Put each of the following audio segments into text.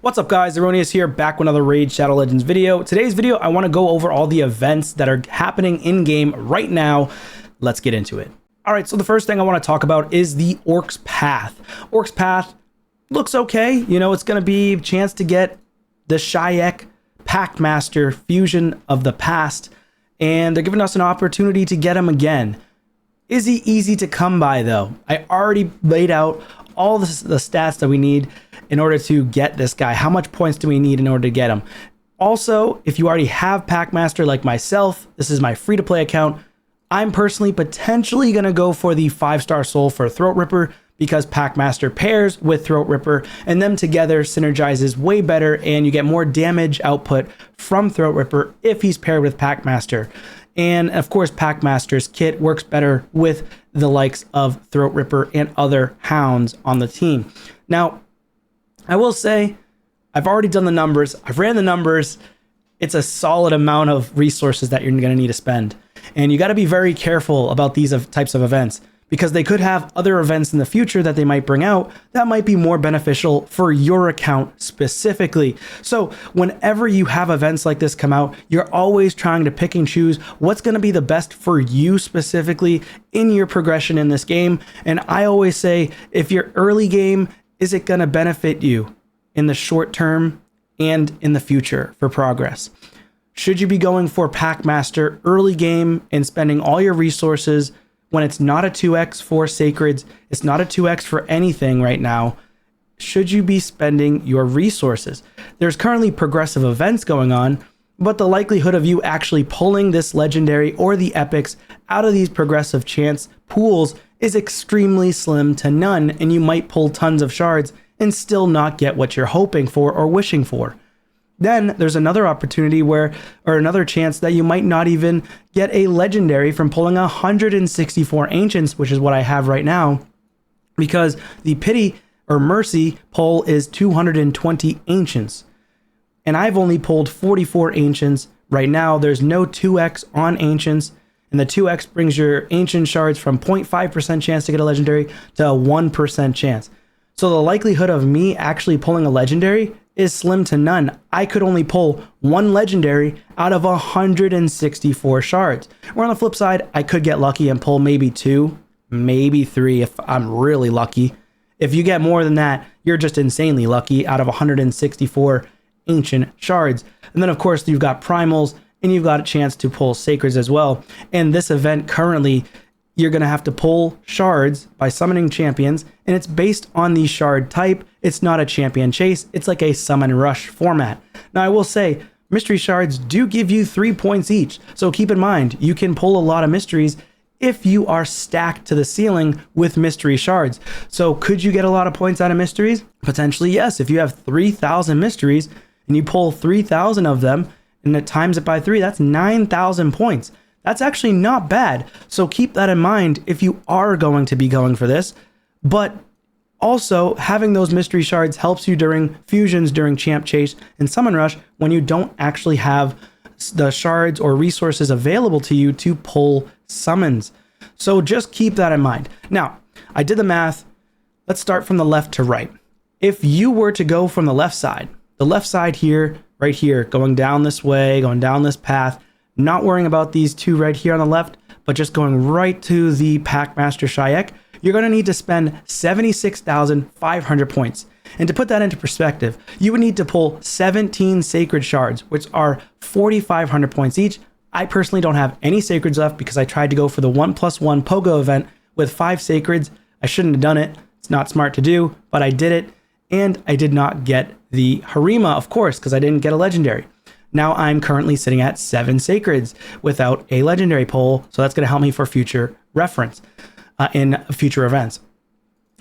What's up guys, Erroneous here, back with another Raid Shadow Legends video. Today's video, I want to go over all the events that are happening in-game right now. Let's get into it. Alright, so the first thing I want to talk about is the Orcs Path. Orcs Path looks okay. You know, it's going to be a chance to get the Shayak Packmaster fusion of the past, and they're giving us an opportunity to get him again. Is he easy to come by though? I already laid out all the stats that we need in order to get this guy. How much points do we need in order to get him? Also, if you already have Packmaster like myself, this is my free-to-play account. I'm personally potentially going to go for the 5-star soul for Throat Ripper because Packmaster pairs with Throat Ripper and them together synergizes way better and you get more damage output from Throat Ripper if he's paired with Packmaster. And of course, Packmaster's kit works better with the likes of Throat Ripper and other hounds on the team. Now, I will say, I've already done the numbers. I've ran the numbers. It's a solid amount of resources that you're going to need to spend. And you got to be very careful about these types of events because they could have other events in the future that they might bring out that might be more beneficial for your account specifically. So whenever you have events like this come out, you're always trying to pick and choose what's going to be the best for you specifically in your progression in this game. And I always say, if your early game, is it going to benefit you in the short term and in the future for progress? Should you be going for Packmaster early game and spending all your resources when it's not a 2x for Sacreds, it's not a 2x for anything right now? Should you be spending your resources? There's currently progressive events going on, but the likelihood of you actually pulling this legendary or the epics out of these progressive chance pools is extremely slim to none, and you might pull tons of shards and still not get what you're hoping for or wishing for. Then there's another opportunity or another chance that you might not even get a legendary from pulling 164 ancients, which is what I have right now, because the pity or mercy pull is 220 ancients. And I've only pulled 44 ancients right now. There's no 2x on ancients, and the 2x brings your ancient shards from 0.5% chance to get a legendary to a 1% chance. So the likelihood of me actually pulling a legendary is slim to none. I could only pull one legendary out of 164 shards. Where on the flip side, I could get lucky and pull maybe 2, maybe 3 if I'm really lucky. If you get more than that, you're just insanely lucky out of 164 ancient shards. And then of course you've got primals and you've got a chance to pull sacreds as well. And this event currently, you're going to have to pull shards by summoning champions, and it's based on the shard type. It's not a champion chase. It's like a summon rush format. Now I will say, mystery shards do give you 3 points each. So keep in mind, you can pull a lot of mysteries if you are stacked to the ceiling with mystery shards. So could you get a lot of points out of mysteries? Potentially yes. If you have 3,000 mysteries and you pull 3,000 of them and it times it by 3, that's 9,000 points. That's actually not bad. So keep that in mind if you are going to be going for this. But also having those mystery shards helps you during fusions, during champ chase and summon rush when you don't actually have the shards or resources available to you to pull summons. So just keep that in mind. Now, I did the math. Let's start from the left to right. If you were to go from the left side here, right here, going down this way, going down this path, not worrying about these two right here on the left, but just going right to the Packmaster Shayak, you're going to need to spend 76,500 points. And to put that into perspective, you would need to pull 17 sacred shards, which are 4,500 points each. I personally don't have any sacreds left because I tried to go for the 1+1 Pogo event with 5 sacreds. I shouldn't have done it. It's not smart to do, but I did it. And I did not get the Harima, of course, because I didn't get a legendary. Now I'm currently sitting at 7 sacreds without a legendary pull, so that's going to help me for future reference in future events.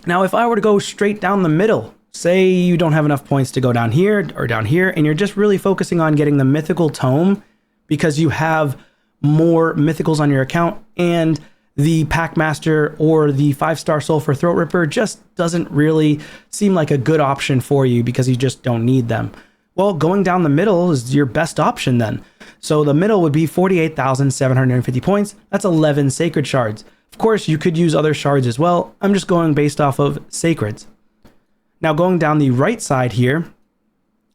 Now, if I were to go straight down the middle, say you don't have enough points to go down here or down here, and you're just really focusing on getting the mythical tome because you have more mythicals on your account, and the Packmaster or the 5-star soul for Throat Ripper just doesn't really seem like a good option for you because you just don't need them. Well, going down the middle is your best option then. So the middle would be 48,750 points. That's 11 sacred shards. Of course, you could use other shards as well. I'm just going based off of sacreds. Now going down the right side here,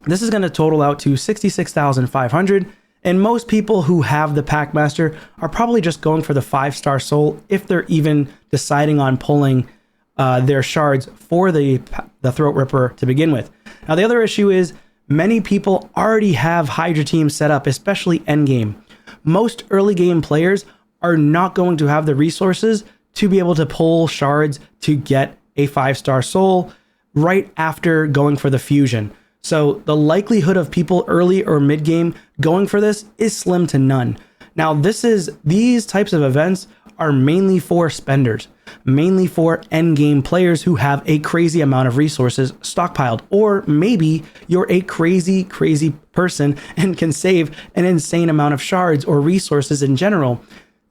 This is going to total out to 66,500. And most people who have the Packmaster are probably just going for the 5-star soul if they're even deciding on pulling their shards for the Throat Ripper to begin with. Now, the other issue is many people already have Hydra teams set up, especially endgame. Most early game players are not going to have the resources to be able to pull shards to get a 5-star soul right after going for the fusion. So the likelihood of people early or mid game going for this is slim to none. Now, these types of events are mainly for spenders, mainly for end game players who have a crazy amount of resources stockpiled, or maybe you're a crazy person and can save an insane amount of shards or resources in general.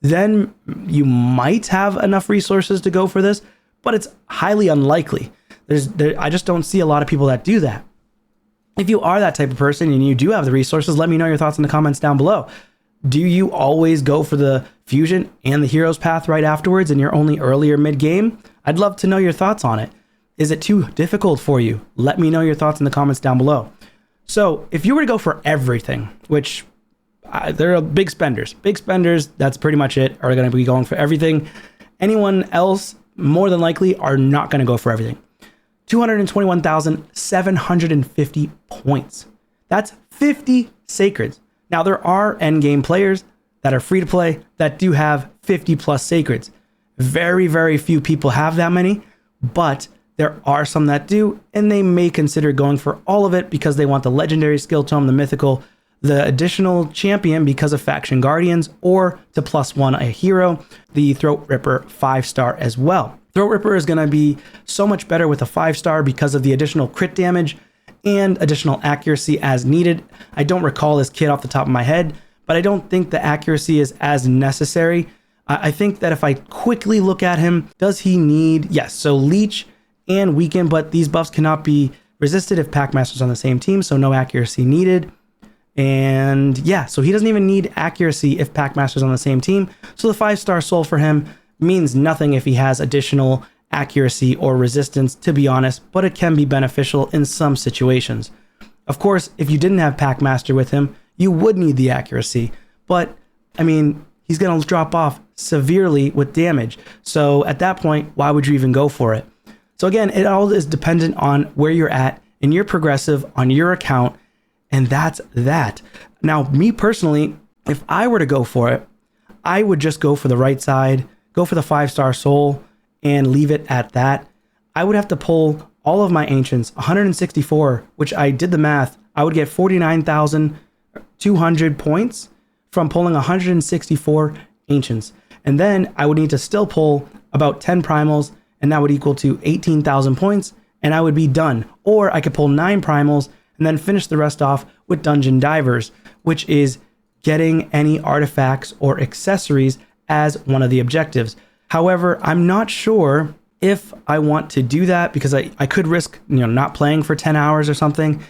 Then you might have enough resources to go for this, but it's highly unlikely. I just don't see a lot of people that do that. If you are that type of person and you do have the resources, let me know your thoughts in the comments down below. Do you always go for the fusion and the hero's path right afterwards and you're only early or mid game? I'd love to know your thoughts on it. Is it too difficult for you? Let me know your thoughts in the comments down below. So if you were to go for everything, which there are big spenders, that's pretty much it, are going to be going for everything. Anyone else, more than likely, are not going to go for everything. 221,750 points. That's 50 sacreds. Now, there are endgame players that are free to play that do have 50 plus sacreds. Very few people have that many, but there are some that do, and they may consider going for all of it because they want the legendary skill tome, the mythical, the additional champion because of faction guardians, or to +1 a hero, the Throat Ripper 5-star as well. Throat Ripper is going to be so much better with a 5-star because of the additional crit damage and additional accuracy as needed. I don't recall his kit off the top of my head, but I don't think the accuracy is as necessary. I think that if I quickly look at him, does he need, yes, so Leech and Weaken, but these buffs cannot be resisted if Packmaster's on the same team, so no accuracy needed. And yeah, so he doesn't even need accuracy if Packmaster's on the same team. So the 5-star soul for him means nothing if he has additional accuracy or resistance, to be honest, but it can be beneficial in some situations. Of course, if you didn't have Packmaster with him, you would need the accuracy, but I mean, he's going to drop off severely with damage. So at that point, why would you even go for it? So again, it all is dependent on where you're at in your progressive on your account, and that's that. Now, me personally, if I were to go for it, I would just go for the right side, go for the 5-star soul, and leave it at that. I would have to pull all of my ancients, 164, which I did the math. I would get 49,200 points from pulling 164 ancients. And then I would need to still pull about 10 primals, and that would equal to 18,000 points, and I would be done. Or I could pull 9 primals and then finish the rest off with Dungeon Divers, which is getting any artifacts or accessories as one of the objectives. However, I'm not sure if I want to do that because I could risk, not playing for 10 hours or something,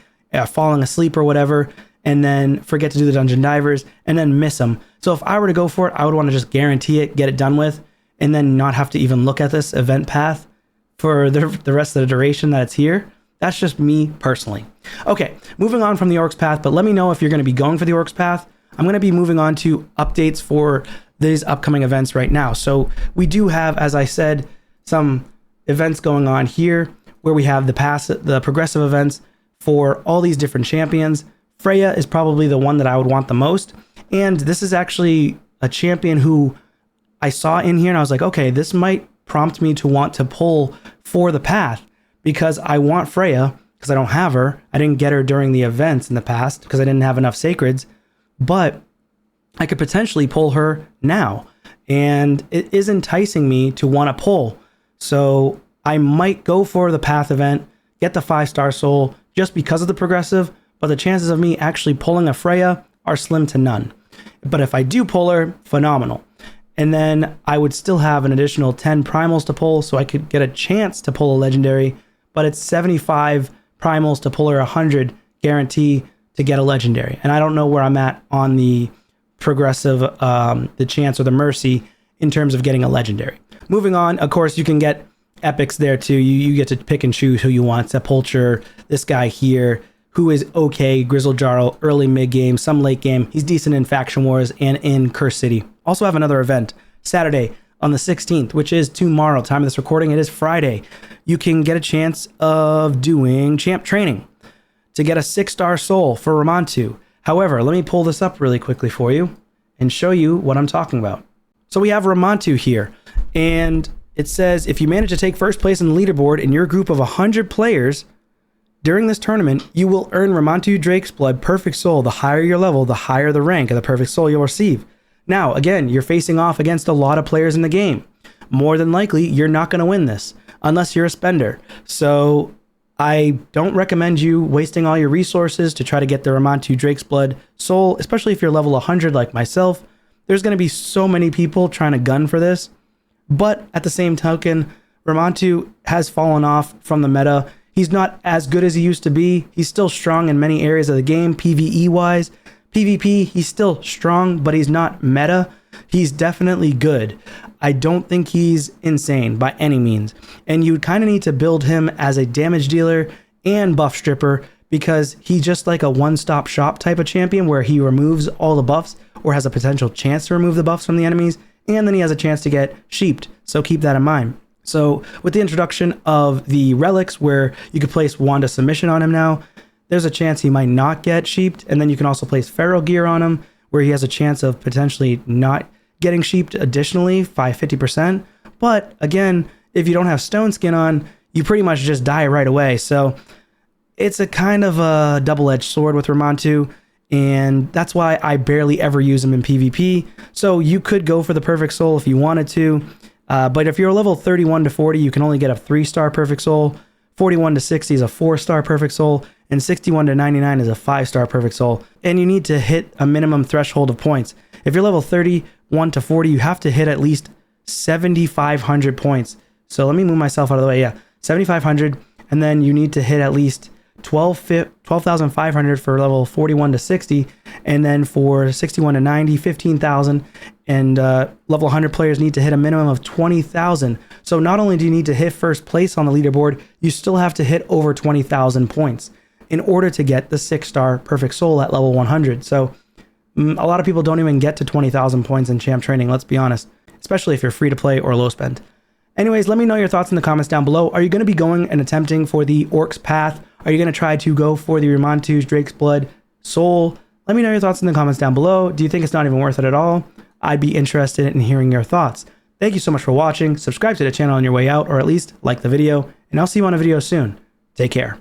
falling asleep or whatever, and then forget to do the Dungeon Divers and then miss them. So if I were to go for it, I would want to just guarantee it, get it done with, and then not have to even look at this event path for the rest of the duration that it's here. That's just me personally. Okay, moving on from the Orcs Path, but let me know if you're going to be going for the Orcs Path. I'm going to be moving on to updates for these upcoming events right now. So we do have, as I said, some events going on here where we have the progressive events for all these different champions. Freya is probably the one that I would want the most. And this is actually a champion who I saw in here and I was like, okay, this might prompt me to want to pull for the path because I want Freya because I don't have her. I didn't get her during the events in the past because I didn't have enough sacreds, but I could potentially pull her now. And it is enticing me to want to pull. So I might go for the path event, get the 5-star soul just because of the progressive, but the chances of me actually pulling a Freya are slim to none. But if I do pull her, phenomenal. And then I would still have an additional 10 primals to pull, so I could get a chance to pull a legendary, but it's 75 primals to pull her 100 guarantee to get a legendary. And I don't know where I'm at on the progressive, the chance or the mercy in terms of getting a legendary. Moving on, of course, you can get epics there too. You get to pick and choose who you want. Sepulture, this guy here, who is okay, Grizzled Jarl, early mid game, some late game. He's decent in Faction Wars and in Curse City. Also have another event, Saturday on the 16th, which is tomorrow. Time of this recording, it is Friday. You can get a chance of doing champ training to get a 6-star soul for Ramantu. However, let me pull this up really quickly for you and show you what I'm talking about. So we have Ramantu here, and it says, if you manage to take first place in the leaderboard in your group of 100 players during this tournament, you will earn Ramantu Drake's Blood Perfect Soul. The higher your level, the higher the rank of the Perfect Soul you'll receive. Now, again, you're facing off against a lot of players in the game. More than likely, you're not going to win this unless you're a spender. So I don't recommend you wasting all your resources to try to get the Ramantu Drake's Blood Soul, especially if you're level 100 like myself. There's going to be so many people trying to gun for this. But at the same token, Ramantu has fallen off from the meta. He's not as good as he used to be. He's still strong in many areas of the game, PvE-wise. PvP, he's still strong, but he's not meta. He's definitely good. I don't think he's insane by any means. And you kind of need to build him as a damage dealer and buff stripper, because he's just like a one-stop shop type of champion where he removes all the buffs or has a potential chance to remove the buffs from the enemies, and then he has a chance to get sheeped. So keep that in mind. So with the introduction of the relics where you could place Wanda Submission on him now, there's a chance he might not get sheeped, and then you can also place Feral Gear on him where he has a chance of potentially not getting sheeped additionally by 50%. But again, if you don't have Stone Skin on, you pretty much just die right away. So it's a kind of a double-edged sword with Ramantu, and that's why I barely ever use him in PvP. So you could go for the Perfect Soul if you wanted to, but if you're level 31 to 40, you can only get a 3-star Perfect Soul. 41 to 60 is a 4-star Perfect Soul, and 61 to 99 is a 5-star Perfect Soul. And you need to hit a minimum threshold of points. If you're level 31 to 40, you have to hit at least 7,500 points. So let me move myself out of the way. Yeah, 7,500, and then you need to hit at least 12,500 for level 41 to 60, and then for 61 to 90, 15,000, and level 100 players need to hit a minimum of 20,000. So not only do you need to hit first place on the leaderboard, you still have to hit over 20,000 points in order to get the 6-star Perfect Soul at level 100. So a lot of people don't even get to 20,000 points in champ training, let's be honest, especially if you're free to play or low spend. Anyways, let me know your thoughts in the comments down below. Are you going to be going and attempting for the Orcs Path? Are you going to try to go for the Ramantu's Drake's Blood Soul? Let me know your thoughts in the comments down below. Do you think it's not even worth it at all? I'd be interested in hearing your thoughts. Thank you so much for watching. Subscribe to the channel on your way out, or at least like the video, and I'll see you on a video soon. Take care.